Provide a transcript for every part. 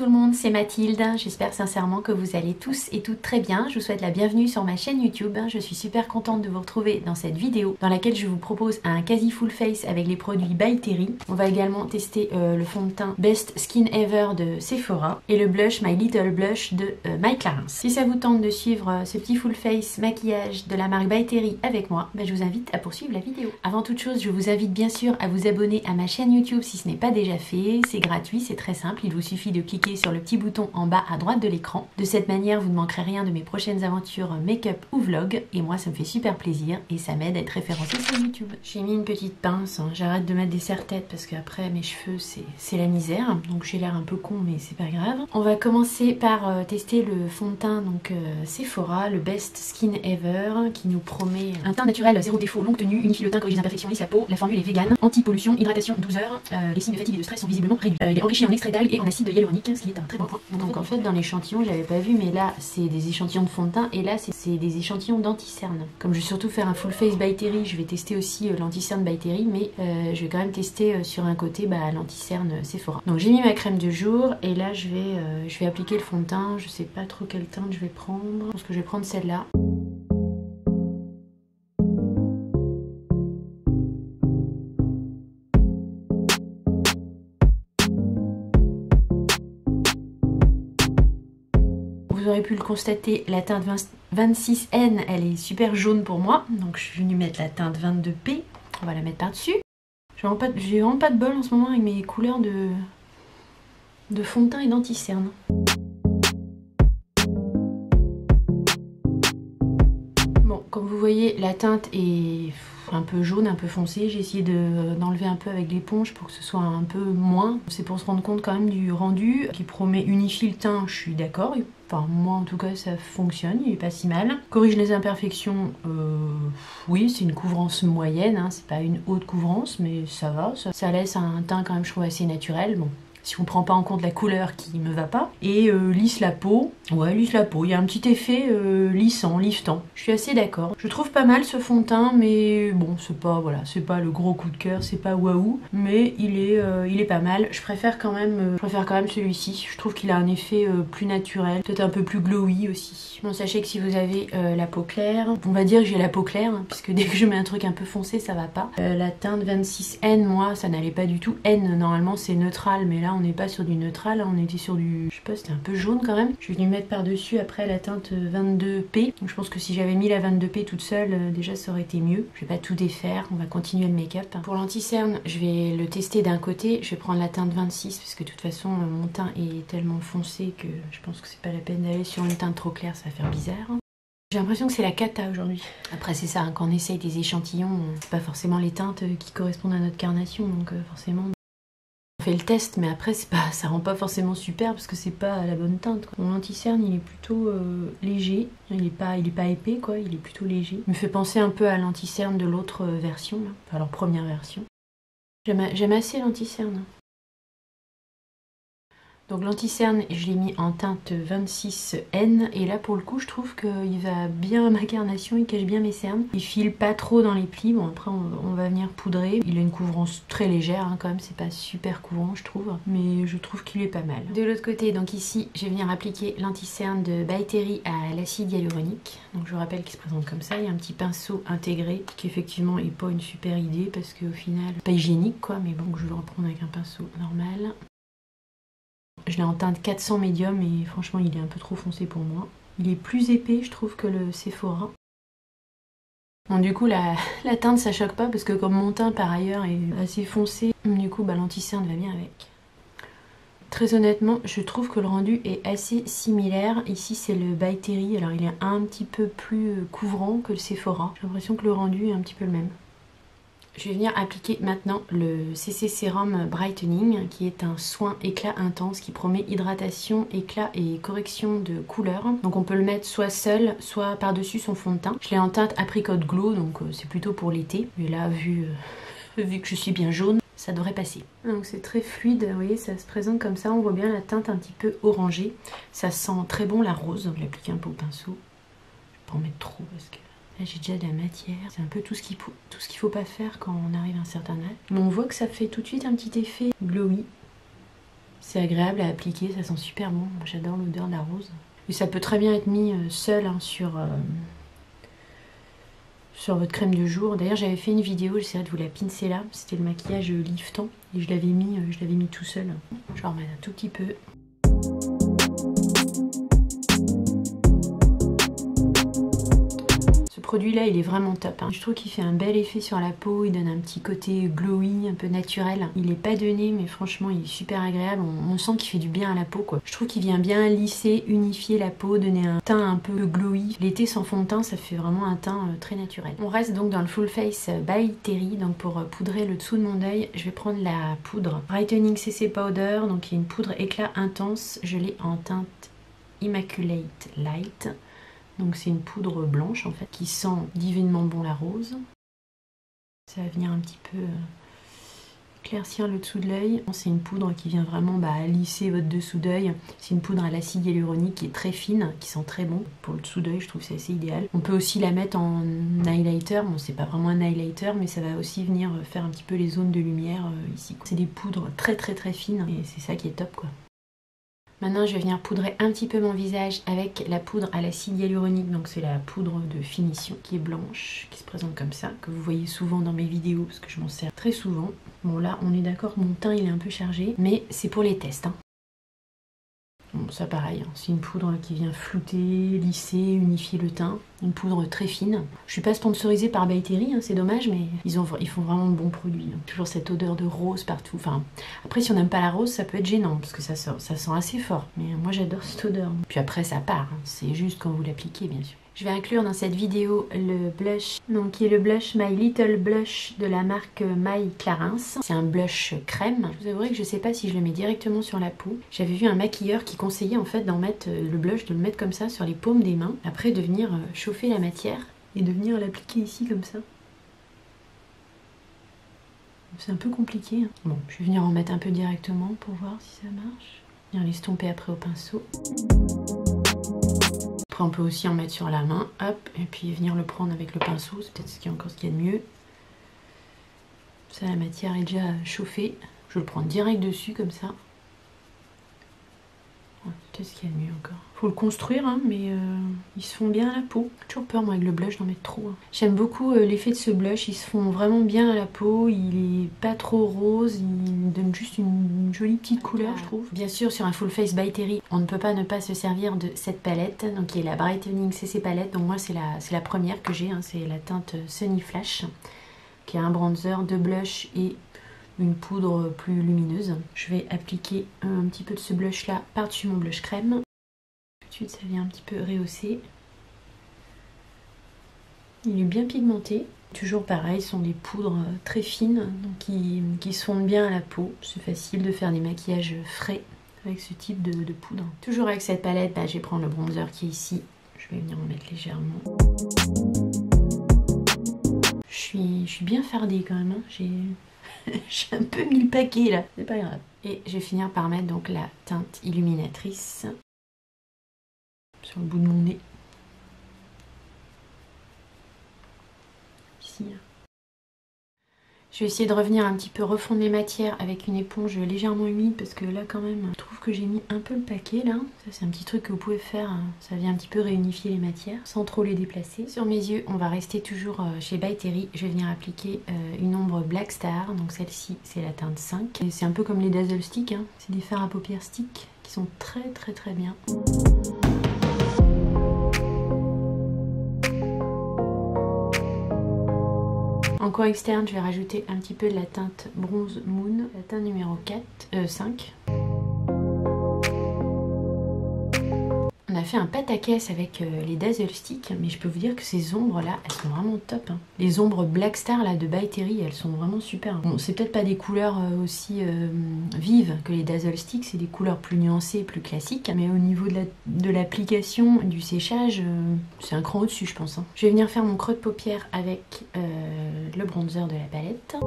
tout le monde, c'est Mathilde. J'espère sincèrement que vous allez tous et toutes très bien. Je vous souhaite la bienvenue sur ma chaîne YouTube. Je suis super contente de vous retrouver dans cette vidéo dans laquelle je vous propose un quasi full face avec les produits by Terry. On va également tester le fond de teint Best Skin Ever de Sephora et le blush My Little Blush de My Clarins. Si ça vous tente de suivre ce petit full face maquillage de la marque by Terry avec moi, je vous invite à poursuivre la vidéo. Avant toute chose, je vous invite bien sûr à vous abonner à ma chaîne YouTube si ce n'est pas déjà fait. C'est gratuit, c'est très simple. Il vous suffit de cliquer sur le petit bouton en bas à droite de l'écran. De cette manière, vous ne manquerez rien de mes prochaines aventures make-up ou vlog. Et moi, ça me fait super plaisir et ça m'aide à être référencée sur YouTube. J'ai mis une petite pince. J'arrête de mettre des serre-têtes parce qu'après, mes cheveux, c'est la misère. Donc j'ai l'air un peu con, mais c'est pas grave. On va commencer par tester le fond de teint donc Sephora, le Best Skin Ever, qui nous promet un teint naturel, zéro défaut, longue tenue, unifie le teint, corrige les imperfections, lisse la peau. La formule est vegan, anti-pollution, hydratation 12 heures. Les signes de fatigue et de stress sont visiblement réduits. Il est enrichi en extrait d'algues et en acide hyaluronique, ce qui est un très bon point. Donc en fait dans l'échantillon, je l'avais pas vu, mais là c'est des échantillons de fond de teint et là c'est des échantillons d'anti-cerne. Comme je vais surtout faire un full face by Terry, je vais tester aussi l'anti-cerne by Terry, mais je vais quand même tester sur un côté l'anti-cerne Sephora. Donc j'ai mis ma crème de jour et là je vais appliquer le fond de teint. Je sais pas trop quelle teinte je vais prendre. Je pense que je vais prendre celle-là. Vous aurez pu le constater, la teinte 26N, elle est super jaune pour moi. Donc je suis venue mettre la teinte 22P. On va la mettre par-dessus. J'ai vraiment pas de bol en ce moment avec mes couleurs de fond de teint et d'anti-cerne. Bon, comme vous voyez, la teinte est un peu jaune, un peu foncé. J'ai essayé d'enlever un peu avec l'éponge pour que ce soit un peu moins. C'est pour se rendre compte quand même du rendu qui promet unifier le teint, je suis d'accord. Enfin, moi en tout cas ça fonctionne, il est pas si mal. Corrige les imperfections, oui, c'est une couvrance moyenne, hein, c'est pas une haute couvrance, mais ça va. Ça laisse un teint quand même, je trouve, assez naturel. Bon, si on prend pas en compte la couleur qui me va pas. Et lisse la peau. Ouais, lisse la peau. Il y a un petit effet lissant, liftant. Je suis assez d'accord. Je trouve pas mal ce fond de teint, mais bon, c'est pas, voilà, c'est pas le gros coup de cœur, c'est pas waouh. Mais il est pas mal. Je préfère quand même celui-ci. Je trouve qu'il a un effet plus naturel, peut-être un peu plus glowy aussi. Bon, sachez que si vous avez la peau claire, on va dire que j'ai la peau claire, hein, puisque dès que je mets un truc un peu foncé, ça va pas. La teinte 26N, moi, ça n'allait pas du tout. N, normalement, c'est neutral, mais là, on n'est pas sur du neutral, on était sur du, je sais pas, c'était un peu jaune quand même. Je vais venir mettre par-dessus après la teinte 22P. Donc je pense que si j'avais mis la 22P toute seule, déjà ça aurait été mieux. Je vais pas tout défaire, on va continuer le make-up. Pour l'anti-cerne, je vais le tester d'un côté. Je vais prendre la teinte 26 parce que de toute façon, mon teint est tellement foncé que je pense que c'est pas la peine d'aller sur une teinte trop claire, ça va faire bizarre. J'ai l'impression que c'est la cata aujourd'hui. Après c'est ça, hein, quand on essaye des échantillons, c'est pas forcément les teintes qui correspondent à notre carnation, donc forcément... On fait le test, mais après ça rend pas forcément super parce que c'est pas la bonne teinte, quoi. Mon anti-cerne il est plutôt léger, il est pas épais quoi, il est plutôt léger. Il me fait penser un peu à l'anti-cerne de l'autre version, là. Enfin leur première version. J'aime assez l'anti-cerne. Donc l'anti-cerne, je l'ai mis en teinte 26N et là pour le coup je trouve qu'il va bien à ma carnation, il cache bien mes cernes. Il file pas trop dans les plis, bon après on va venir poudrer. Il a une couvrance très légère hein, quand même, c'est pas super couvrant je trouve, mais je trouve qu'il est pas mal. De l'autre côté, donc ici je vais venir appliquer l'anti-cerne de by Terry à l'acide hyaluronique. Donc je vous rappelle qu'il se présente comme ça, il y a un petit pinceau intégré qui effectivement est pas une super idée parce qu'au final, pas hygiénique quoi, mais bon je vais le reprendre avec un pinceau normal. Je l'ai en teinte 400 médium et franchement il est un peu trop foncé pour moi. Il est plus épais je trouve que le Sephora. Bon du coup la teinte ça choque pas parce que comme mon teint par ailleurs est assez foncé, du coup l'anti-cerne va bien avec. Très honnêtement je trouve que le rendu est assez similaire. Ici c'est le by Terry, alors il est un petit peu plus couvrant que le Sephora. J'ai l'impression que le rendu est un petit peu le même. Je vais venir appliquer maintenant le CC Serum Brightening qui est un soin éclat intense qui promet hydratation, éclat et correction de couleur. Donc on peut le mettre soit seul, soit par-dessus son fond de teint. Je l'ai en teinte Apricot Glow donc c'est plutôt pour l'été. Mais là vu que je suis bien jaune, ça devrait passer. Donc c'est très fluide, vous voyez ça se présente comme ça. On voit bien la teinte un petit peu orangée. Ça sent très bon la rose, donc je l'applique un peu au pinceau. Je vais pas en mettre trop parce que... Là j'ai déjà de la matière, c'est un peu tout ce qu'il faut pas faire quand on arrive à un certain âge. Mais on voit que ça fait tout de suite un petit effet glowy. C'est agréable à appliquer, ça sent super bon. J'adore l'odeur de la rose. Et ça peut très bien être mis seul hein, sur votre crème de jour. D'ailleurs j'avais fait une vidéo, j'essaierai de vous la pincer là. C'était le maquillage liftant et je l'avais mis tout seul. Je vais en remettre un tout petit peu. Ce produit là il est vraiment top hein. Je trouve qu'il fait un bel effet sur la peau, il donne un petit côté glowy, un peu naturel. Il est pas donné mais franchement il est super agréable, on sent qu'il fait du bien à la peau quoi. Je trouve qu'il vient bien lisser, unifier la peau, donner un teint un peu glowy. L'été sans fond de teint ça fait vraiment un teint très naturel. On reste donc dans le Full Face by Terry, donc pour poudrer le dessous de mon œil je vais prendre la poudre Brightening CC Powder, donc il y a une poudre éclat intense, je l'ai en teinte Immaculate Light. Donc c'est une poudre blanche en fait qui sent divinement bon la rose. Ça va venir un petit peu éclaircir le dessous de l'œil. C'est une poudre qui vient vraiment lisser votre dessous d'œil. C'est une poudre à l'acide hyaluronique qui est très fine, qui sent très bon. Pour le dessous d'œil je trouve que c'est assez idéal. On peut aussi la mettre en highlighter. Bon c'est pas vraiment un highlighter mais ça va aussi venir faire un petit peu les zones de lumière ici. C'est des poudres très fines et c'est ça qui est top quoi. Maintenant je vais venir poudrer un petit peu mon visage avec la poudre à l'acide hyaluronique, donc c'est la poudre de finition qui est blanche, qui se présente comme ça, que vous voyez souvent dans mes vidéos parce que je m'en sers très souvent. Bon là on est d'accord, mon teint il est un peu chargé, mais c'est pour les tests hein. Bon ça pareil, hein. C'est une poudre qui vient flouter, lisser, unifier le teint, une poudre très fine. Je suis pas sponsorisée par By Terry, hein, c'est dommage mais ils font vraiment de bons produits. Hein. Toujours cette odeur de rose partout. Enfin, après si on n'aime pas la rose ça peut être gênant parce que ça sent assez fort. Mais moi j'adore cette odeur. Puis après ça part, hein. C'est juste quand vous l'appliquez bien sûr. Je vais inclure dans cette vidéo le blush, donc qui est le blush My Little Blush de la marque My Clarins. C'est un blush crème. Je vous avouerai que je sais pas si je le mets directement sur la peau. J'avais vu un maquilleur qui conseillait en fait d'en mettre le blush, de le mettre comme ça sur les paumes des mains. Après de venir chauffer la matière et de venir l'appliquer ici comme ça. C'est un peu compliqué. Hein. Bon, je vais venir en mettre un peu directement pour voir si ça marche. Venir l'estomper après au pinceau. Après on peut aussi en mettre sur la main, hop, et puis venir le prendre avec le pinceau, c'est peut-être ce qu'il y a de mieux. Ça la matière est déjà chauffée, je vais le prendre direct dessus comme ça. Ouais, peut-être ce qu'il y a de mieux encore. Faut le construire hein, mais ils se font bien à la peau. J'ai toujours peur moi avec le blush d'en mettre trop. Hein. J'aime beaucoup l'effet de ce blush, ils se font vraiment bien à la peau, il est pas trop rose, il donne juste une jolie petite couleur je trouve. Bien sûr sur un Full Face by Terry, on ne peut pas ne pas se servir de cette palette, donc qui est la Brightening CC palette, donc moi c'est la première que j'ai, hein, c'est la teinte Sunny Flash, qui a un bronzer, deux blushs et une poudre plus lumineuse. Je vais appliquer un petit peu de ce blush là par-dessus mon blush crème. Tout de suite ça vient un petit peu rehausser. Il est bien pigmenté. Toujours pareil, ce sont des poudres très fines donc qui se fondent bien à la peau. C'est facile de faire des maquillages frais avec ce type de poudre. Toujours avec cette palette, je vais prendre le bronzer qui est ici. Je vais venir en mettre légèrement. Je suis bien fardée quand même. Hein. J'ai un peu mis le paquet là, c'est pas grave. Et je vais finir par mettre donc la teinte illuminatrice sur le bout de mon nez. Ici. Je vais essayer de revenir un petit peu refondre les matières avec une éponge légèrement humide parce que là quand même je trouve que j'ai mis un peu le paquet là. Ça c'est un petit truc que vous pouvez faire, hein. Ça vient un petit peu réunifier les matières sans trop les déplacer. Sur mes yeux on va rester toujours chez By Terry. Je vais venir appliquer une ombre Black Star, donc celle-ci c'est la teinte 5. C'est un peu comme les Dazzle Stick, hein. C'est des fards à paupières stick qui sont très bien. En coin externe, je vais rajouter un petit peu de la teinte Bronze Moon, la teinte numéro 5. On a fait un pataquès avec les Dazzle Stick, mais je peux vous dire que ces ombres là, elles sont vraiment top. Hein. Les ombres Black Star là de By Terry, elles sont vraiment super. Bon, c'est peut-être pas des couleurs aussi vives que les Dazzle Stick, c'est des couleurs plus nuancées, plus classiques. Mais au niveau de l'application, du séchage, c'est un cran au-dessus, je pense. Hein. Je vais venir faire mon creux de paupière avec le bronzer de la palette.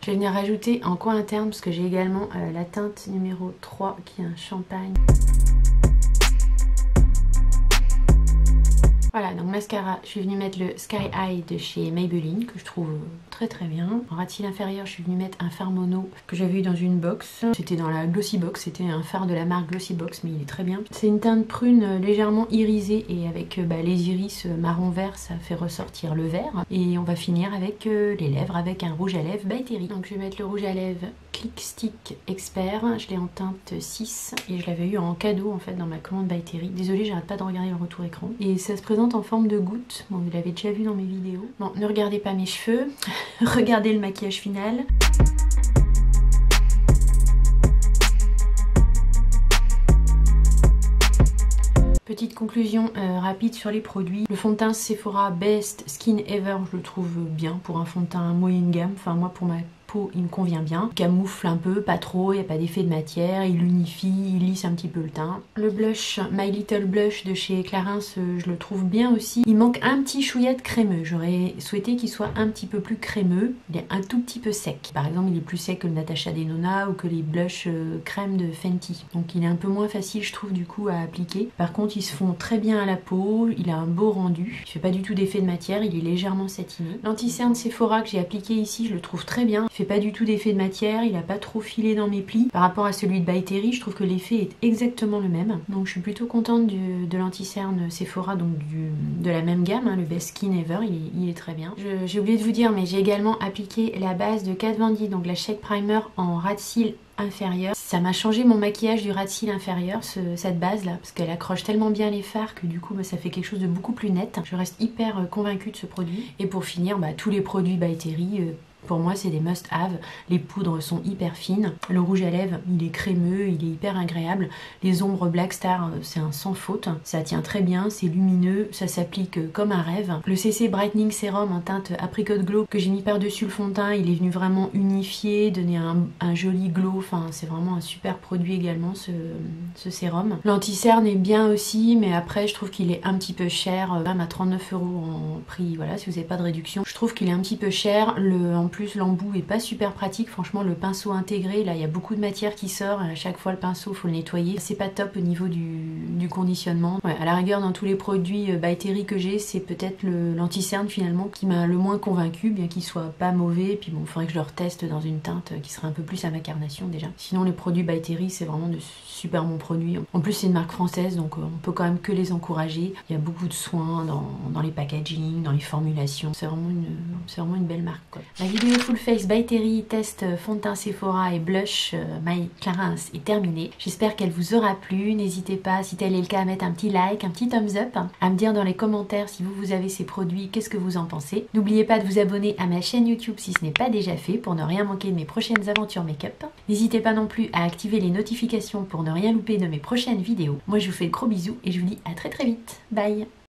Je vais venir rajouter en coin interne parce que j'ai également la teinte numéro 3 qui est un champagne. Voilà, donc mascara, je suis venue mettre le Sky High de chez Maybelline, que je trouve très très bien. En ras de cils inférieur, je suis venue mettre un fard mono que j'avais eu dans une box. C'était dans la Glossy Box, c'était un fard de la marque Glossy Box, mais il est très bien. C'est une teinte prune légèrement irisée et avec les iris marron vert, ça fait ressortir le vert. Et on va finir avec les lèvres avec un rouge à lèvres by Terry. Donc je vais mettre le rouge à lèvres Click Stick Expert, je l'ai en teinte 6 et je l'avais eu en cadeau en fait dans ma commande by Terry. Désolée, j'arrête pas de regarder le retour écran. Et ça se présente en forme de goutte. Bon, vous l'avez déjà vu dans mes vidéos. Bon, ne regardez pas mes cheveux, regardez le maquillage final. Petite conclusion rapide sur les produits. Le fond de teint Sephora Best Skin Ever, je le trouve bien pour un fond de teint moyenne gamme. Enfin moi pour ma peau il me convient bien. Il camoufle un peu, pas trop, il n'y a pas d'effet de matière, il unifie, il lisse un petit peu le teint. Le blush My Little Blush de chez Clarins, je le trouve bien aussi. Il manque un petit chouïa de crémeux. J'aurais souhaité qu'il soit un petit peu plus crémeux. Il est un tout petit peu sec. Par exemple, il est plus sec que le Natasha Denona ou que les blushs crème de Fenty. Donc il est un peu moins facile, je trouve, du coup à appliquer. Par contre, ils se font très bien à la peau. Il a un beau rendu. Il fait pas du tout d'effet de matière. Il est légèrement satiné. L'anti-cerne Sephora que j'ai appliqué ici, je le trouve très bien. Il fait pas du tout d'effet de matière. Il a pas trop filé dans mes plis. Par rapport à celui de by Terry, je trouve que l'effet est exactement le même. Donc je suis plutôt contente de l'anti-cerne Sephora, donc de la même gamme, hein, le Best Skin Ever. Il est très bien. J'ai oublié de vous dire, mais j'ai également appliqué la base de Kat Von D, donc la Shake Primer en ras de cils inférieur. Ça m'a changé mon maquillage du ras de cils inférieur, cette base là, parce qu'elle accroche tellement bien les fards que du coup ça fait quelque chose de beaucoup plus net. Je reste hyper convaincue de ce produit. Et pour finir, tous les produits by Terry, pour moi c'est des must have. Les poudres sont hyper fines, le rouge à lèvres il est crémeux, il est hyper agréable, les ombres Black Star c'est un sans faute, ça tient très bien, c'est lumineux, ça s'applique comme un rêve. Le CC Brightening Serum en teinte Apricot Glow que j'ai mis par dessus le fond de teint, il est venu vraiment unifier, donner un joli glow, enfin c'est vraiment un super produit également ce sérum. L'anti-cerne est bien aussi, mais après je trouve qu'il est un petit peu cher, même à 39 € en prix, voilà, si vous n'avez pas de réduction. Je trouve qu'il est un petit peu cher, en plus l'embout est pas super pratique, franchement le pinceau intégré, là il y a beaucoup de matière qui sort, et à chaque fois le pinceau faut le nettoyer, c'est pas top au niveau du conditionnement. Ouais, à la rigueur dans tous les produits by Terry que j'ai, c'est peut-être l'anti-cerne finalement qui m'a le moins convaincu, bien qu'il soit pas mauvais, et puis bon il faudrait que je le reteste dans une teinte qui serait un peu plus à ma carnation déjà. Sinon les produits by Terry c'est vraiment de super bons produits, en plus c'est une marque française donc on peut quand même que les encourager, il y a beaucoup de soins dans les packaging, dans les formulations, c'est vraiment une belle marque quoi. La vidéo Full Face by Terry, test fond de teint Sephora et blush My Clarins est terminée. J'espère qu'elle vous aura plu. N'hésitez pas, si tel est le cas, à mettre un petit like, un petit thumbs up, à me dire dans les commentaires si vous avez ces produits, qu'est-ce que vous en pensez. N'oubliez pas de vous abonner à ma chaîne YouTube si ce n'est pas déjà fait pour ne rien manquer de mes prochaines aventures make-up. N'hésitez pas non plus à activer les notifications pour ne rien louper de mes prochaines vidéos. Moi je vous fais de gros bisous et je vous dis à très très vite. Bye!